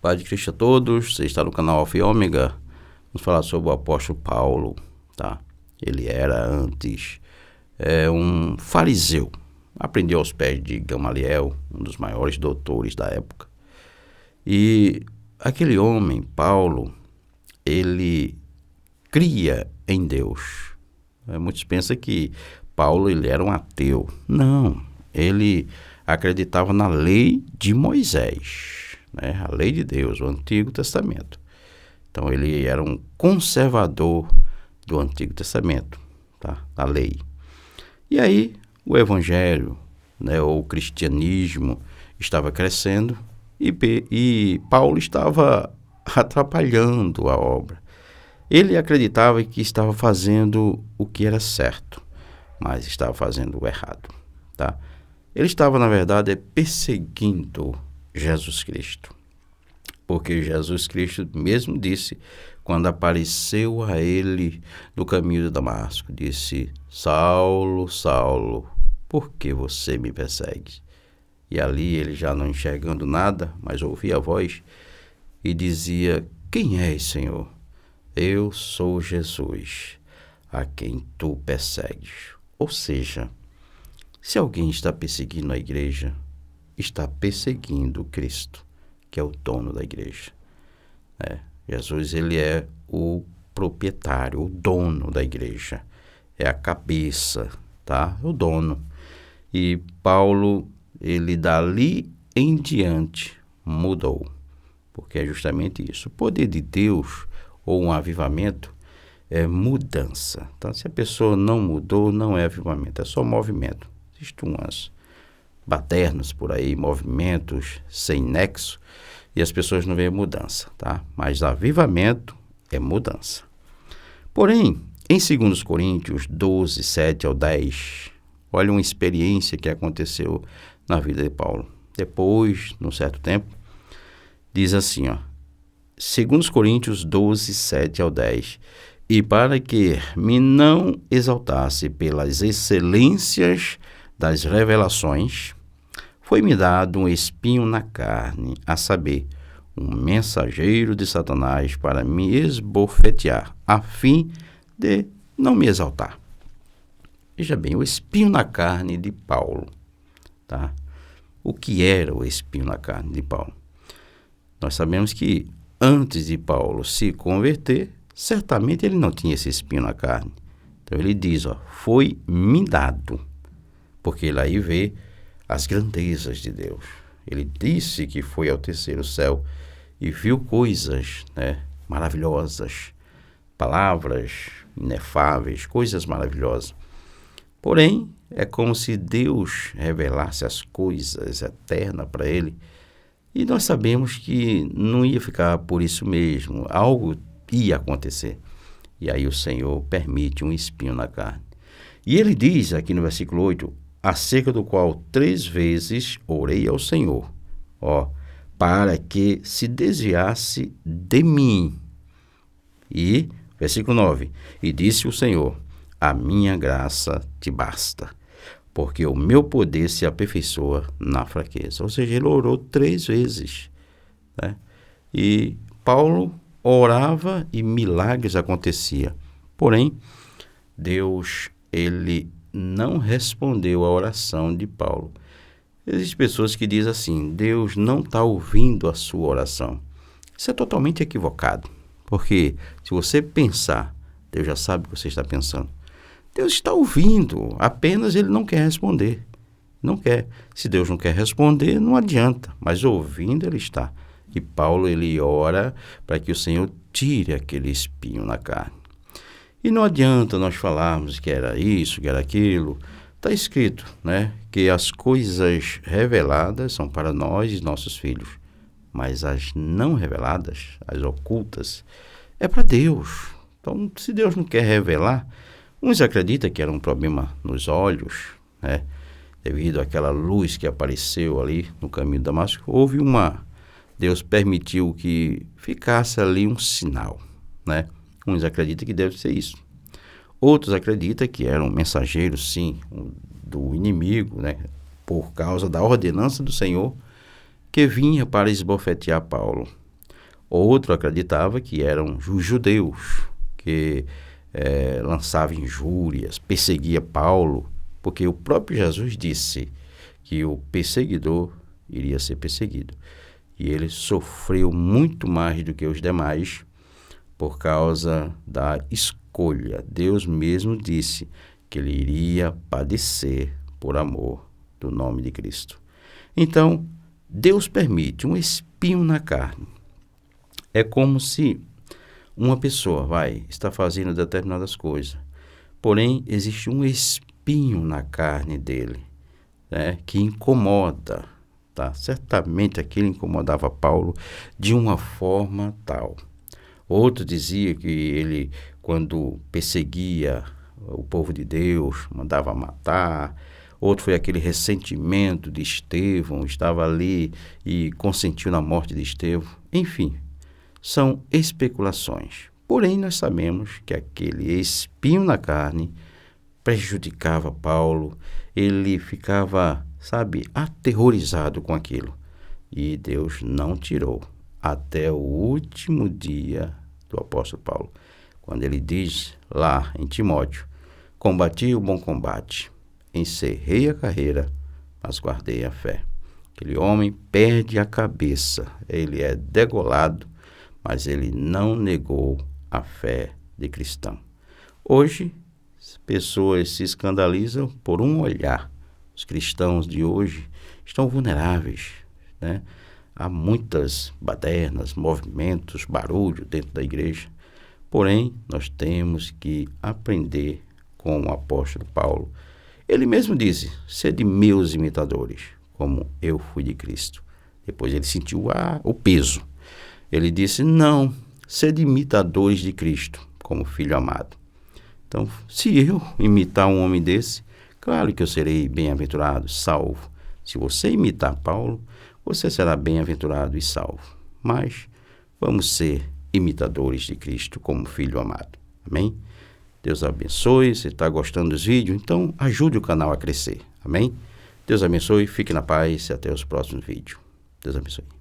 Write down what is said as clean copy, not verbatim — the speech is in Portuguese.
Paz de Cristo a todos, você está no canal Alfa e Ômega. Vamos falar sobre o apóstolo Paulo, tá? Ele era antes um fariseu, aprendeu aos pés de Gamaliel, um dos maiores doutores da época. E aquele homem, Paulo, ele cria em Deus. Muitos pensam que Paulo ele era um ateu. Não, ele acreditava na lei de Moisés, né? A lei de Deus, o Antigo Testamento. Então ele era um conservador do Antigo Testamento, tá? Da lei. E aí o evangelho, né, ou o cristianismo estava crescendo e Paulo estava atrapalhando a obra. Ele acreditava que estava fazendo o que era certo, mas estava fazendo o errado, tá? Ele estava, na verdade, perseguindo Jesus Cristo. Porque Jesus Cristo mesmo disse, quando apareceu a ele no caminho de Damasco, disse: Saulo, Saulo, por que você me persegue? E ali ele já não enxergando nada, mas ouvia a voz e dizia: Quem és, Senhor? Eu sou Jesus, a quem tu persegues. Ou seja, se alguém está perseguindo a igreja, está perseguindo Cristo, que é o dono da igreja. Jesus, ele é o proprietário, o dono da igreja. É a cabeça, tá? O dono. E Paulo, ele dali em diante mudou. Porque é justamente isso. O poder de Deus, ou um avivamento, é mudança. Então, se a pessoa não mudou, não é avivamento, é só movimento. Existem umas badernas por aí, movimentos sem nexo, e as pessoas não veem mudança, tá? Mas avivamento é mudança. Porém, em 2 Coríntios 12, 7 ao 10, olha uma experiência que aconteceu na vida de Paulo. Depois, num certo tempo, diz assim, ó, 2 Coríntios 12, 7 ao 10, e para que me não exaltasse pelas excelências das revelações, foi-me dado um espinho na carne, a saber, um mensageiro de Satanás para me esbofetear, a fim de não me exaltar. Veja bem, o espinho na carne de Paulo, tá? O que era o espinho na carne de Paulo? Nós sabemos que antes de Paulo se converter, certamente ele não tinha esse espinho na carne. Então ele diz, ó, foi-me dado, porque ele aí vê as grandezas de Deus. Ele disse que foi ao terceiro céu e viu coisas, né, maravilhosas, palavras inefáveis, coisas maravilhosas. Porém, é como se Deus revelasse as coisas eternas para ele. E nós sabemos que não ia ficar por isso mesmo, algo ia acontecer. E aí o Senhor permite um espinho na carne. E ele diz aqui no versículo 8, acerca do qual 3 vezes orei ao Senhor, ó, para que se desviasse de mim. E, versículo 9, e disse o Senhor, a minha graça te basta, porque o meu poder se aperfeiçoa na fraqueza. Ou seja, ele orou 3 vezes, né? E Paulo orava e milagres aconteciam. Porém, Deus, ele não respondeu à oração de Paulo. Existem pessoas que dizem assim, Deus não está ouvindo a sua oração. Isso é totalmente equivocado, porque se você pensar, Deus já sabe o que você está pensando. Deus está ouvindo, apenas ele não quer responder. Não quer. Se Deus não quer responder, não adianta, mas ouvindo ele está. E Paulo, ele ora para que o Senhor tire aquele espinho na carne. E não adianta nós falarmos que era isso, que era aquilo. Está escrito, né, que as coisas reveladas são para nós e nossos filhos, mas as não reveladas, as ocultas, é para Deus. Então, se Deus não quer revelar, uns acreditam que era um problema nos olhos, né, devido àquela luz que apareceu ali no caminho de Damasco. Deus permitiu que ficasse ali um sinal, né? Uns acreditam que deve ser isso. Outros acreditam que era um mensageiro, sim, do inimigo, né? Por causa da ordenança do Senhor, que vinha para esbofetear Paulo. Outro acreditava que eram os judeus que lançavam injúrias, perseguia Paulo, porque o próprio Jesus disse que o perseguidor iria ser perseguido. E ele sofreu muito mais do que os demais por causa da escolha. Deus mesmo disse que ele iria padecer por amor do nome de Cristo. Então, Deus permite um espinho na carne. É como se uma pessoa está fazendo determinadas coisas, porém existe um espinho na carne dele, né, que incomoda. Tá? Certamente aquilo incomodava Paulo de uma forma tal. Outro dizia que ele, quando perseguia o povo de Deus, mandava matar. Outro foi aquele ressentimento de Estevão, estava ali e consentiu na morte de Estevão. Enfim, são especulações. Porém, nós sabemos que aquele espinho na carne prejudicava Paulo. Ele ficava, aterrorizado com aquilo. E Deus não tirou até o último dia do apóstolo Paulo, quando ele diz lá em Timóteo: combati o bom combate, encerrei a carreira, mas guardei a fé. Aquele homem perde a cabeça, ele é degolado, mas ele não negou a fé de cristão. Hoje, pessoas se escandalizam por um olhar. Os cristãos de hoje estão vulneráveis, né? Há muitas badernas, movimentos, barulho dentro da igreja. Porém, nós temos que aprender com o apóstolo Paulo. Ele mesmo disse: sede meus imitadores, como eu fui de Cristo. Depois ele sentiu o peso. Ele disse: não, sede imitadores de Cristo, como filho amado. Então, se eu imitar um homem desse, claro que eu serei bem-aventurado, salvo. Se você imitar Paulo, você será bem-aventurado e salvo. Mas vamos ser imitadores de Cristo como filho amado. Amém? Deus abençoe. Se está gostando dos vídeos, então ajude o canal a crescer. Amém? Deus abençoe, fique na paz e até os próximos vídeos. Deus abençoe.